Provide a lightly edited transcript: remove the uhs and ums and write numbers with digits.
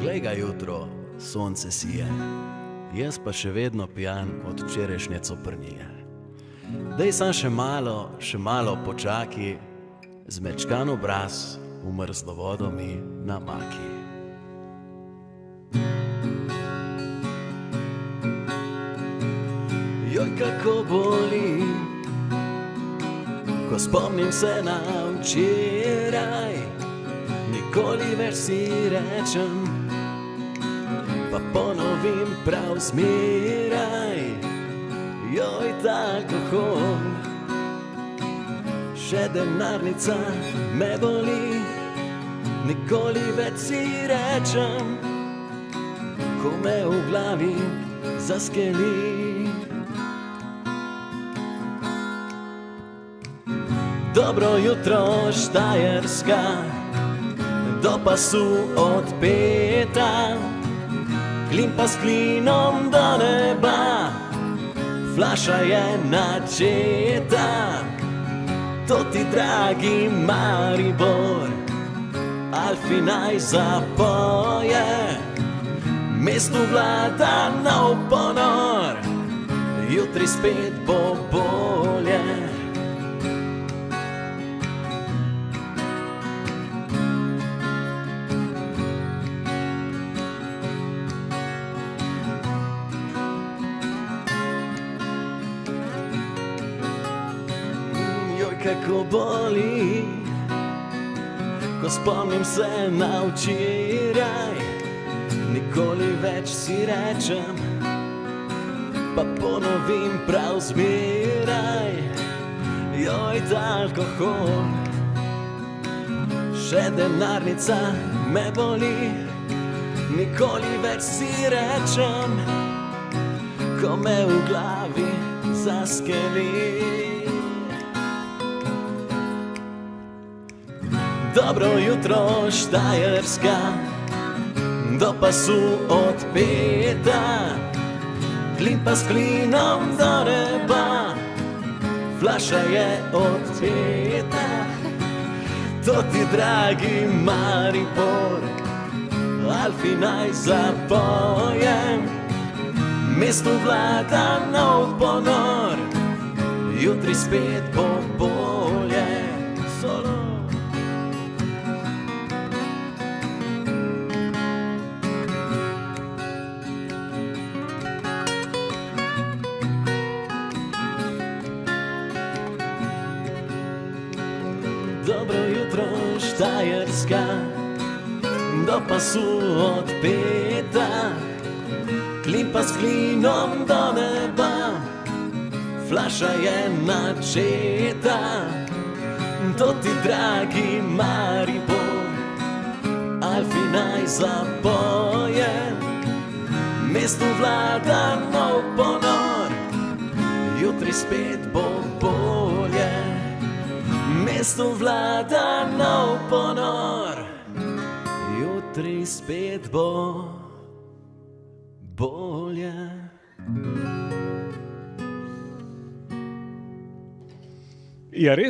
glej ga jutro, sonce sije, jaz pa še vedno pijan od včerajšnje coprnije. Dej sam še malo počaki, zmečkan obraz v mrzlo vodo mi namaki. Joj, kako boli, ko spomnim se na včeraj, nikoli več si rečem, pa ponovim prav zmeraj. Joj, ta alkohol, še denarnica me boli, nikoli več si rečem, ko me v glavi zaskeli. Dobro jutro, Štajerska, do pasu odpeta, klin pa s klinom do neba, flaša je načeta. To ti, dragi Maribor, Alfi naj zapoje, mestu vlada nov ponor, jutri spet bo bolje. Kako boli, ko spomnim se na včeraj, nikoli več si rečem, pa ponovim prav zmeraj. Joj, ta alkohol, še denarnica me boli, nikoli več si rečem, ko me v glavi zaskeli. Dobro jutro, Štajerska, do pasu odpeta, klin pa s klinom do neba, flaša je odpeta. To ti, dragi Maribor, Alfi naj zapoje, mestu vlada nov ponor, jutri spet bo bolje. Solo. Dobro jutro, Štajerska, do pasu odpeta, klin pa s klinom do neba, flaša je načeta. To ti, dragi Maribor, Alfi naj zapoje, mestu vlada nov ponor, jutri spet bo bolje. Mestu vlada nov ponor, jutri spet bo bolje. Ja, res.